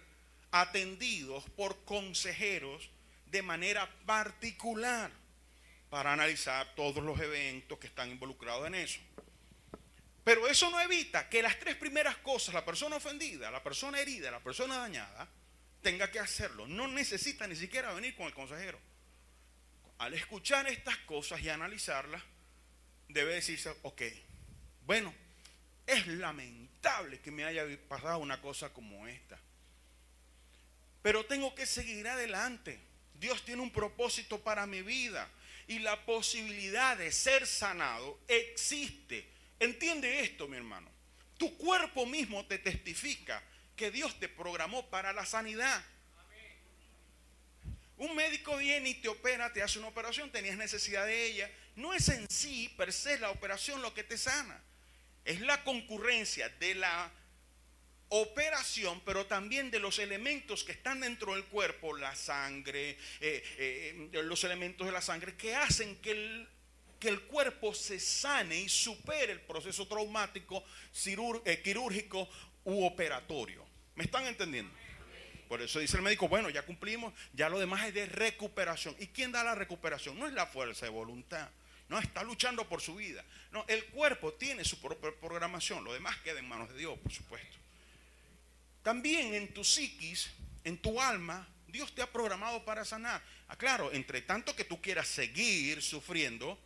atendidos por consejeros de manera particular para analizar todos los eventos que están involucrados en eso. Pero eso no evita que las tres primeras cosas, la persona ofendida, la persona herida, la persona dañada, tenga que hacerlo. No necesita ni siquiera venir con el consejero. Al escuchar estas cosas y analizarlas, debe decirse, ok, bueno, es lamentable que me haya pasado una cosa como esta, pero tengo que seguir adelante. Dios tiene un propósito para mi vida y la posibilidad de ser sanado existe. Entiende esto, mi hermano. Tu cuerpo mismo te testifica que Dios te programó para la sanidad. Un médico viene y te opera, te hace una operación, tenías necesidad de ella. No es en sí, per se, la operación lo que te sana. Es la concurrencia de la operación, pero también de los elementos que están dentro del cuerpo, la sangre, los elementos de la sangre que hacen que el cuerpo se sane y supere el proceso traumático, quirúrgico u operatorio. ¿Me están entendiendo? Por eso dice el médico, bueno, ya cumplimos, ya lo demás es de recuperación. ¿Y quién da la recuperación? No es la fuerza de voluntad, no está luchando por su vida. No, el cuerpo tiene su propia programación, lo demás queda en manos de Dios, por supuesto. También en tu psiquis, en tu alma, Dios te ha programado para sanar. Claro, entre tanto que tú quieras seguir sufriendo,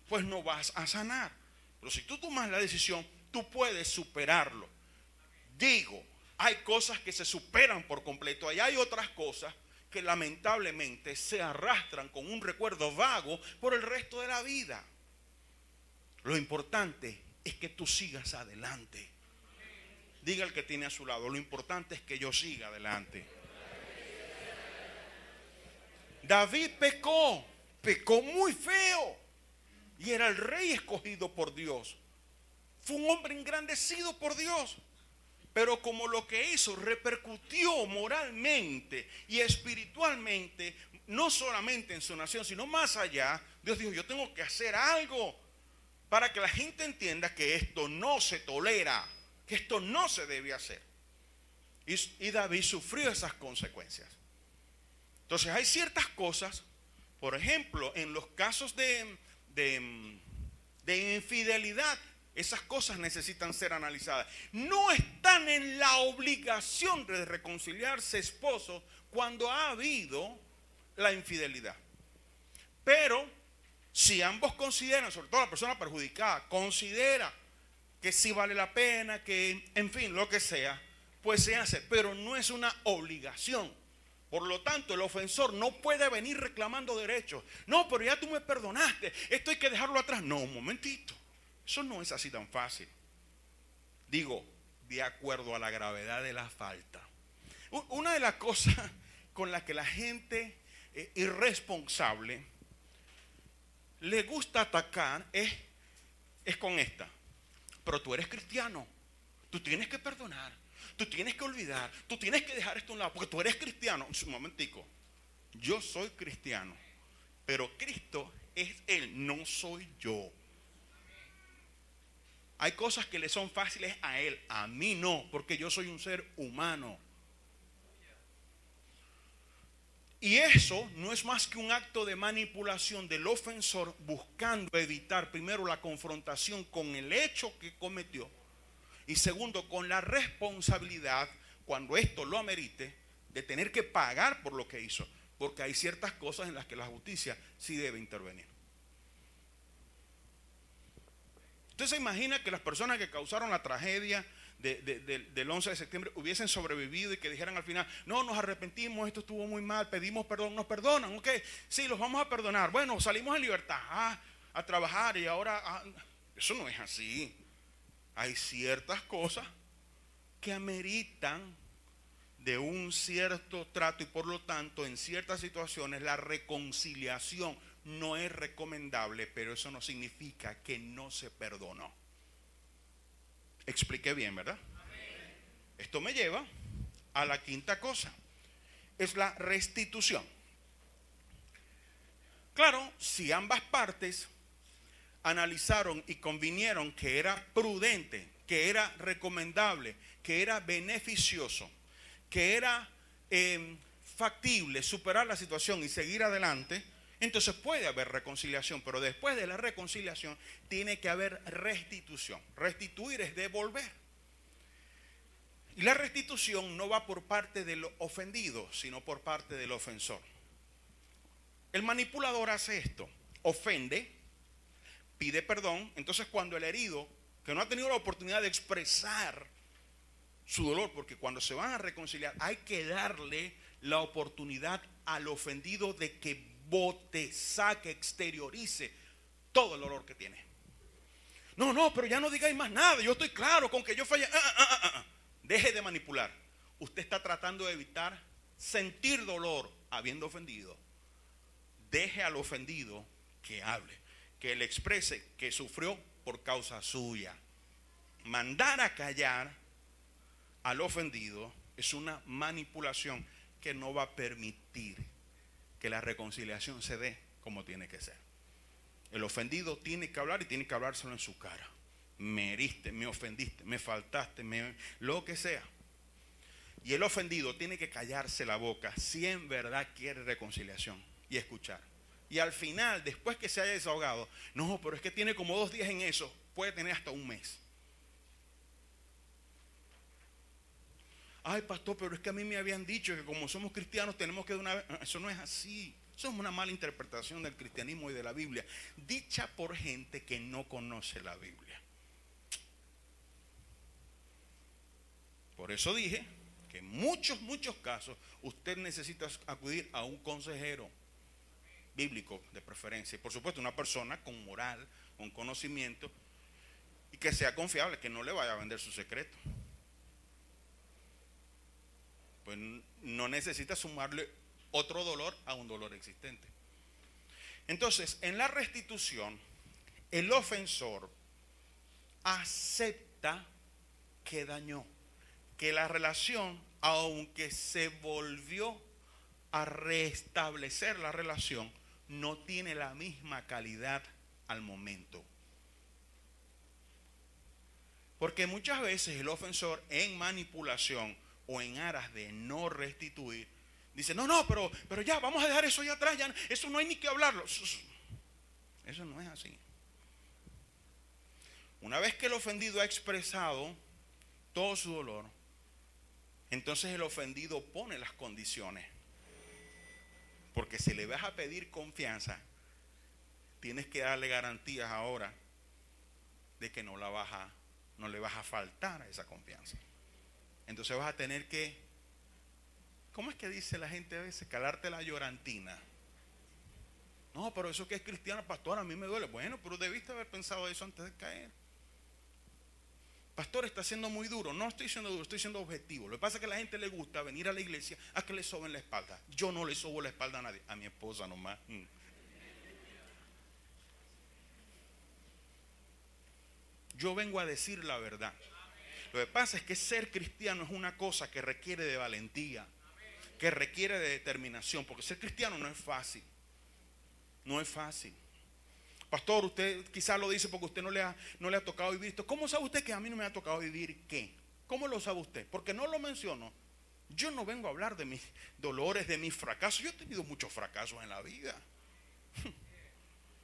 pues no vas a sanar. Pero si tú tomas la decisión, tú puedes superarlo. Digo, hay cosas que se superan por completo. Y hay otras cosas que lamentablemente se arrastran con un recuerdo vago por el resto de la vida. Lo importante es que tú sigas adelante. Diga el que tiene a su lado, lo importante es que yo siga adelante. David pecó muy feo. Y era el rey escogido por Dios. Fue un hombre engrandecido por Dios. Pero como lo que hizo repercutió moralmente y espiritualmente, no solamente en su nación, sino más allá, Dios dijo, yo tengo que hacer algo para que la gente entienda que esto no se tolera, que esto no se debe hacer. Y David sufrió esas consecuencias. Entonces hay ciertas cosas, por ejemplo, en los casos de infidelidad, esas cosas necesitan ser analizadas. No están en la obligación de reconciliarse esposos cuando ha habido la infidelidad. Pero si ambos consideran, sobre todo la persona perjudicada, considera que sí vale la pena, que en fin, lo que sea, pues se hace. Pero no es una obligación. Por lo tanto, el ofensor no puede venir reclamando derechos. No, pero ya tú me perdonaste, esto hay que dejarlo atrás. No, un momentito. Eso no es así tan fácil. Digo, de acuerdo a la gravedad de la falta. Una de las cosas con las que la gente irresponsable le gusta atacar es con esta. Pero tú eres cristiano, tú tienes que perdonar, tú tienes que olvidar, tú tienes que dejar esto a un lado, porque tú eres cristiano. Un momentico, yo soy cristiano, pero Cristo es Él, no soy yo. Hay cosas que le son fáciles a Él, a mí no, porque yo soy un ser humano. Y eso no es más que un acto de manipulación del ofensor, buscando evitar primero la confrontación con el hecho que cometió, y segundo, con la responsabilidad, cuando esto lo amerite, de tener que pagar por lo que hizo, porque hay ciertas cosas en las que la justicia sí debe intervenir. Usted se imagina que las personas que causaron la tragedia del 11 de septiembre hubiesen sobrevivido y que dijeran al final, no, nos arrepentimos, esto estuvo muy mal, pedimos perdón, nos perdonan, ok, sí, los vamos a perdonar, bueno, salimos en libertad a trabajar y ahora, eso no es así. Hay ciertas cosas que ameritan de un cierto trato y por lo tanto en ciertas situaciones la reconciliación no es recomendable, pero eso no significa que no se perdonó. Expliqué bien, ¿verdad? Esto me lleva a la quinta cosa, es la restitución. Claro, si ambas partes analizaron y convinieron que era prudente, que era recomendable, que era beneficioso, que era factible superar la situación y seguir adelante, entonces puede haber reconciliación, pero después de la reconciliación tiene que haber restitución. Restituir es devolver. Y la restitución no va por parte del ofendido, sino por parte del ofensor. El manipulador hace esto, ofende, pide perdón, entonces cuando el herido, que no ha tenido la oportunidad de expresar su dolor, porque cuando se van a reconciliar hay que darle la oportunidad al ofendido de que bote, saque, exteriorice todo el dolor que tiene. No, pero ya no digáis más nada, yo estoy claro con que yo fallé. Deje de manipular. Usted está tratando de evitar sentir dolor habiendo ofendido. Deje al ofendido que hable, que le exprese que sufrió por causa suya. Mandar a callar al ofendido es una manipulación que no va a permitir que la reconciliación se dé como tiene que ser. El ofendido tiene que hablar y tiene que hablárselo en su cara. Me heriste, me ofendiste, me faltaste, lo que sea. Y el ofendido tiene que callarse la boca si en verdad quiere reconciliación y escuchar. Y al final, después que se haya desahogado, no, pero es que tiene como 2 días en eso, puede tener hasta 1 mes. Ay, pastor, pero es que a mí me habían dicho que como somos cristianos tenemos que de una vez. Eso no es así. Eso es una mala interpretación del cristianismo y de la Biblia, dicha por gente que no conoce la Biblia. Por eso dije que en muchos casos usted necesita acudir a un consejero bíblico de preferencia. Y por supuesto una persona con moral, con conocimiento y que sea confiable, que no le vaya a vender su secreto. Pues no necesita sumarle otro dolor a un dolor existente. Entonces, en la restitución, el ofensor acepta que dañó, que la relación, aunque se volvió a restablecer la relación, no tiene la misma calidad al momento. Porque muchas veces el ofensor, en manipulación o en aras de no restituir, dice, no, pero ya, vamos a dejar eso ya atrás, ya, eso no hay ni que hablarlo. Eso no es así. Una vez que el ofendido ha expresado todo su dolor, entonces el ofendido pone las condiciones. Porque si le vas a pedir confianza, tienes que darle garantías ahora de que no le vas a faltar a esa confianza. Entonces vas a tener que, ¿cómo es que dice la gente a veces? Calarte la llorantina. No, pero eso que es cristiano, pastor, a mí me duele. Bueno, pero debiste haber pensado eso antes de caer. Pastor, está siendo muy duro. No estoy siendo duro, estoy siendo objetivo. Lo que pasa es que a la gente le gusta venir a la iglesia a que le soben la espalda. Yo no le sobo la espalda a nadie, a mi esposa nomás. Yo vengo a decir la verdad. Lo que pasa es que ser cristiano es una cosa que requiere de valentía, que requiere de determinación, porque ser cristiano no es fácil. No es fácil. Pastor, usted quizás lo dice porque usted no le ha tocado vivir esto. ¿Cómo sabe usted que a mí no me ha tocado vivir qué? ¿Cómo lo sabe usted? Porque no lo menciono. Yo no vengo a hablar de mis dolores, de mis fracasos. Yo he tenido muchos fracasos en la vida.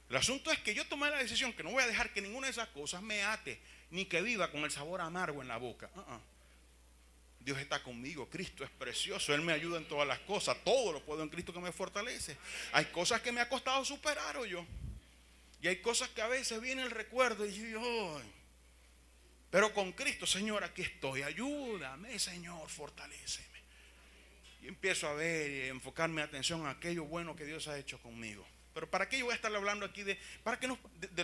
El asunto es que yo tomé la decisión que no voy a dejar que ninguna de esas cosas me ate, ni que viva con el sabor amargo en la boca. Dios está conmigo, Cristo es precioso, Él me ayuda en todas las cosas, todo lo puedo en Cristo que me fortalece. Hay cosas que me ha costado superar yo. Y hay cosas que a veces viene el recuerdo y yo, pero con Cristo, Señor, aquí estoy, ayúdame, Señor, fortaléceme. Y empiezo a ver y enfocar mi atención a aquello bueno que Dios ha hecho conmigo. Pero ¿para qué yo voy a estar hablando aquí de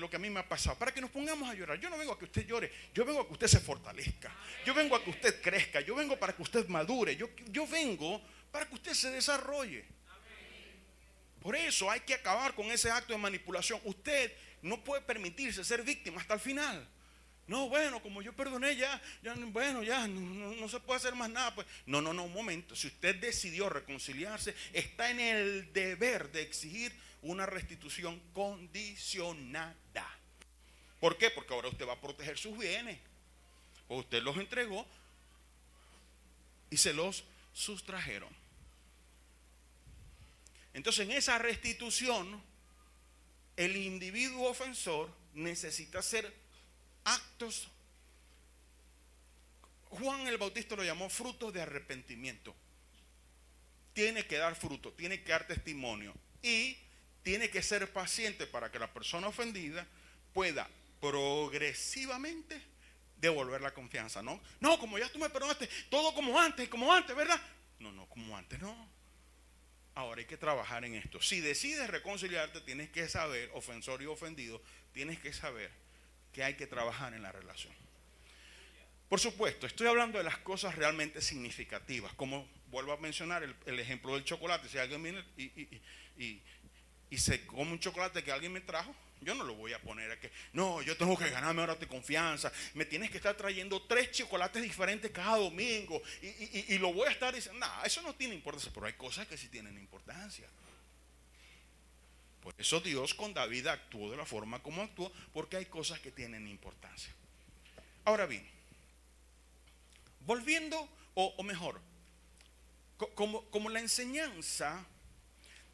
lo que a mí me ha pasado? Para que nos pongamos a llorar. Yo no vengo a que usted llore, yo vengo a que usted se fortalezca. Yo vengo a que usted crezca, yo vengo para que usted madure, yo vengo para que usted se desarrolle. Por eso hay que acabar con ese acto de manipulación. Usted no puede permitirse ser víctima hasta el final. No, bueno, como yo perdoné ya no se puede hacer más nada. Pues. No, un momento. Si usted decidió reconciliarse, está en el deber de exigir una restitución condicionada. ¿Por qué? Porque ahora usted va a proteger sus bienes. O usted los entregó y se los sustrajeron. Entonces, en esa restitución, el individuo ofensor necesita hacer actos. Juan el Bautista lo llamó frutos de arrepentimiento. Tiene que dar fruto, tiene que dar testimonio y tiene que ser paciente para que la persona ofendida pueda progresivamente devolver la confianza. No, como ya tú me perdonaste, todo como antes, ¿verdad? No, como antes no. Ahora hay que trabajar en esto. Si decides reconciliarte, tienes que saber, ofensor y ofendido, tienes que saber que hay que trabajar en la relación. Por supuesto, estoy hablando de las cosas realmente significativas, como vuelvo a mencionar el ejemplo del chocolate. Si alguien viene y se come un chocolate que alguien me trajo, yo no lo voy a poner a que, no, yo tengo que ganarme ahora tu confianza. Me tienes que estar trayendo 3 chocolates diferentes cada domingo y lo voy a estar diciendo, no, eso no tiene importancia, pero hay cosas que sí tienen importancia. Por eso Dios con David actuó de la forma como actuó, porque hay cosas que tienen importancia. Ahora bien, volviendo, o mejor, como la enseñanza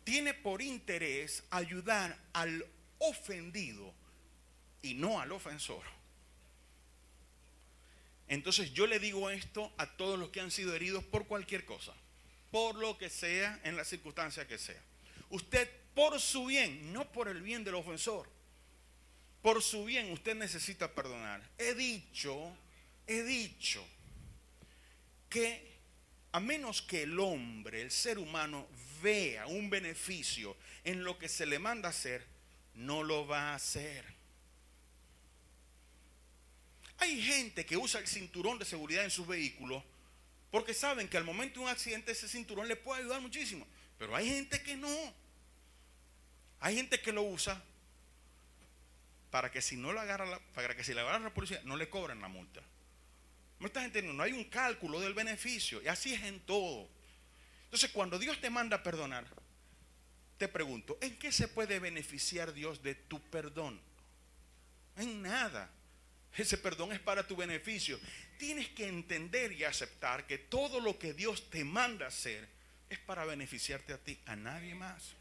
tiene por interés ayudar al ofendido y no al ofensor, entonces yo le digo esto a todos los que han sido heridos por cualquier cosa, por lo que sea, en la circunstancia que sea. Usted, por su bien, no por el bien del ofensor, por su bien usted necesita perdonar. He dicho que a menos que el hombre, el ser humano, vea un beneficio en lo que se le manda hacer, no lo va a hacer. Hay gente que usa el cinturón de seguridad en sus vehículos porque saben que al momento de un accidente ese cinturón le puede ayudar muchísimo. Pero hay gente que no. Hay gente que lo usa para que si no lo agarra para que si le agarra la policía no le cobren la multa. ¿No estás entendiendo? No hay un cálculo del beneficio. Y así es en todo. Entonces, cuando Dios te manda a perdonar, te pregunto, ¿en qué se puede beneficiar Dios de tu perdón? En nada. Ese perdón es para tu beneficio. Tienes que entender y aceptar que todo lo que Dios te manda hacer es para beneficiarte a ti, a nadie más.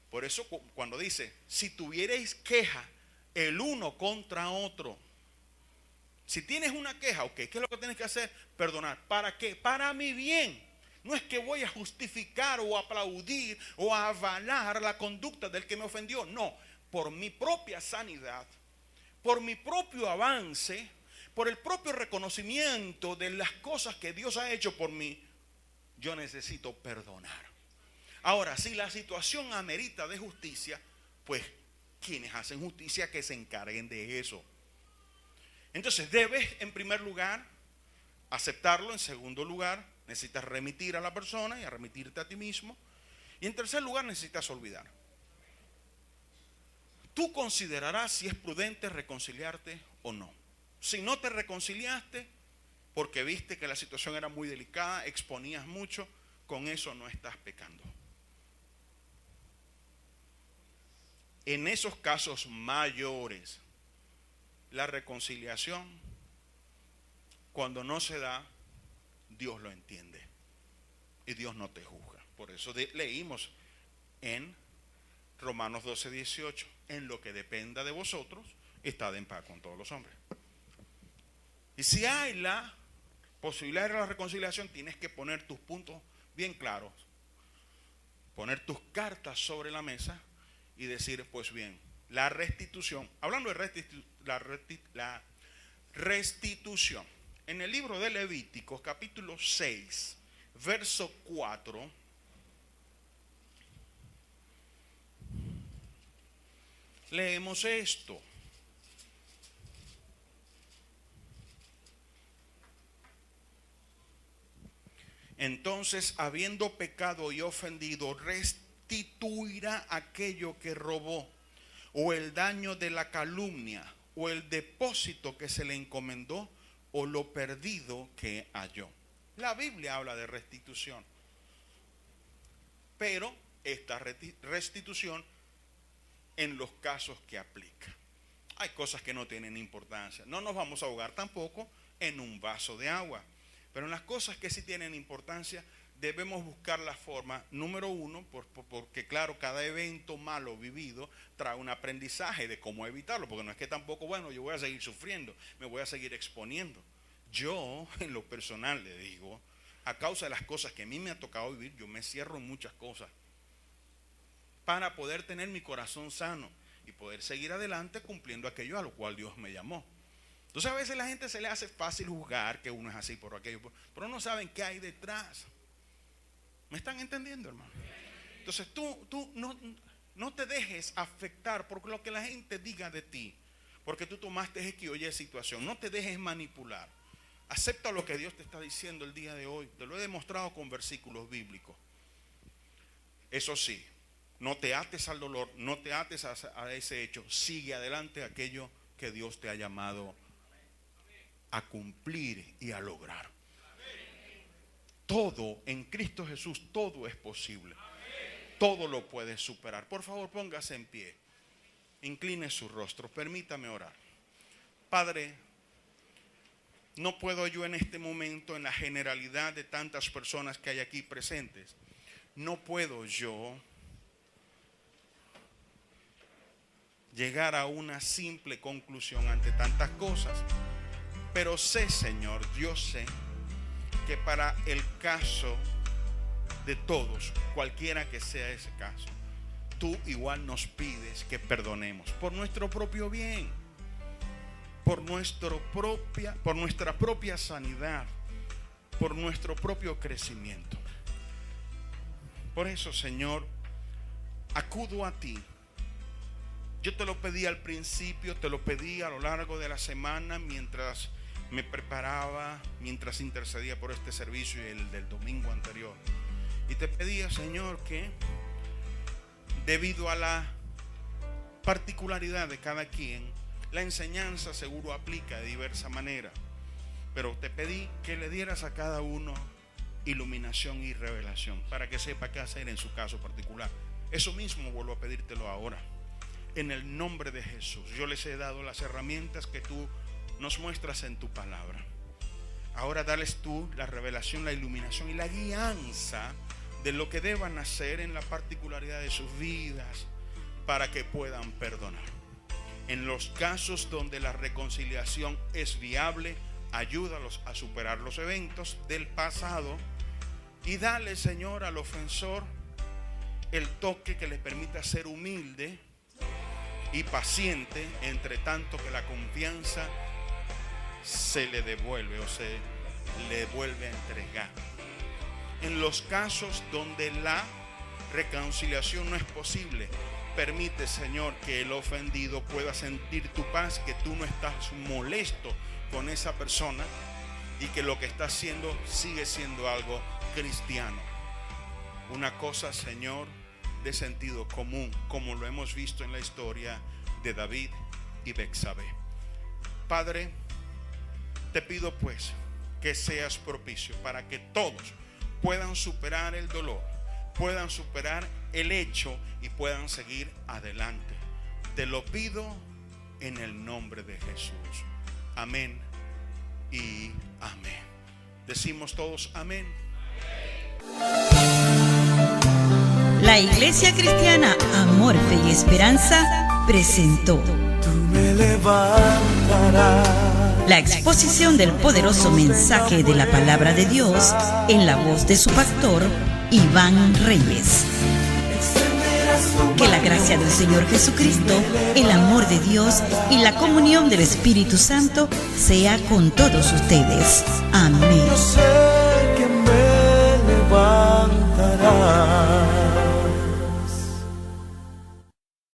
Por eso cuando dice, si tuvierais queja el uno contra otro, si tienes una queja, ok, ¿qué es lo que tienes que hacer? Perdonar. ¿Para qué? Para mi bien. No es que voy a justificar o aplaudir o a avalar la conducta del que me ofendió. No, por mi propia sanidad, por mi propio avance, por el propio reconocimiento de las cosas que Dios ha hecho por mí, yo necesito perdonar. Ahora, si la situación amerita de justicia, pues quienes hacen justicia que se encarguen de eso. Entonces debes en primer lugar aceptarlo. En segundo lugar necesitas remitir a la persona y a remitirte a ti mismo. Y en tercer lugar necesitas olvidar. Tú considerarás si es prudente reconciliarte o no. Si no te reconciliaste porque viste que la situación era muy delicada, exponías mucho, con eso no estás pecando. En esos casos mayores, la reconciliación, cuando no se da, Dios lo entiende y Dios no te juzga. Por eso leímos en Romanos 12:18, en lo que dependa de vosotros, estad en paz con todos los hombres. Y si hay la posibilidad de la reconciliación, tienes que poner tus puntos bien claros, poner tus cartas sobre la mesa y decir, pues bien, la restitución, hablando de la restitución, en el libro de Levíticos capítulo 6, verso 4, leemos esto. Entonces, habiendo pecado y ofendido, restituirá aquello que robó, o el daño de la calumnia, o el depósito que se le encomendó, o lo perdido que halló. La Biblia habla de restitución, pero esta restitución en los casos que aplica. Hay cosas que no tienen importancia. No nos vamos a ahogar tampoco en un vaso de agua. Pero en las cosas que sí tienen importancia, debemos buscar la forma, número uno, porque claro, cada evento malo vivido trae un aprendizaje de cómo evitarlo, porque no es que tampoco, bueno, yo voy a seguir sufriendo, me voy a seguir exponiendo. Yo, en lo personal, le digo, a causa de las cosas que a mí me ha tocado vivir, yo me cierro en muchas cosas para poder tener mi corazón sano y poder seguir adelante cumpliendo aquello a lo cual Dios me llamó. Entonces a veces a la gente se le hace fácil juzgar que uno es así por aquello, pero no saben qué hay detrás. ¿Me están entendiendo, hermano? Entonces tú no te dejes afectar por lo que la gente diga de ti, porque tú tomaste X o Y situación. No te dejes manipular. Acepta lo que Dios te está diciendo el día de hoy. Te lo he demostrado con versículos bíblicos. Eso sí, no te ates al dolor, no te ates a ese hecho. Sigue adelante aquello que Dios te ha llamado a cumplir y a lograr. Todo en Cristo Jesús, todo es posible. Todo lo puedes superar. Por favor, póngase en pie. Incline su rostro. Permítame orar. Padre, no puedo yo en este momento, en la generalidad de tantas personas que hay aquí presentes, no puedo yo llegar a una simple conclusión ante tantas cosas. Pero sé, Señor, yo sé que para el caso de todos, cualquiera que sea ese caso, tú igual nos pides que perdonemos por nuestro propio bien, por nuestra propia sanidad, por nuestro propio crecimiento. Por eso, Señor, acudo a ti. Yo te lo pedí al principio, te lo pedí a lo largo de la semana mientras me preparaba, mientras intercedía por este servicio y el del domingo anterior. Y te pedía, Señor, que debido a la particularidad de cada quien, la enseñanza seguro aplica de diversa manera, pero te pedí que le dieras a cada uno iluminación y revelación para que sepa qué hacer en su caso particular. Eso mismo vuelvo a pedírtelo ahora, en el nombre de Jesús. Yo les he dado las herramientas que tú nos muestras en tu palabra. Ahora dales tú la revelación, la iluminación y la guianza de lo que deban hacer en la particularidad de sus vidas para que puedan perdonar. En los casos donde la reconciliación es viable, ayúdalos a superar los eventos del pasado y dale, Señor, al ofensor el toque que le permita ser humilde y paciente, entre tanto que la confianza se le devuelve o se le vuelve a entregar. En los casos donde la reconciliación no es posible, permite, Señor, que el ofendido pueda sentir tu paz, que tú no estás molesto con esa persona y que lo que está haciendo sigue siendo algo cristiano. Una cosa, Señor, de sentido común, como lo hemos visto en la historia de David y Betsabé. Padre, te pido pues que seas propicio para que todos puedan superar el dolor, puedan superar el hecho y puedan seguir adelante. Te lo pido en el nombre de Jesús. Amén y amén. Decimos todos amén. La Iglesia Cristiana Amor, Fe y Esperanza presentó Tú me levantarás. la exposición del poderoso mensaje de la palabra de Dios en la voz de su pastor Iván Reyes. Que la gracia del Señor Jesucristo, el amor de Dios y la comunión del Espíritu Santo sea con todos ustedes. Amén.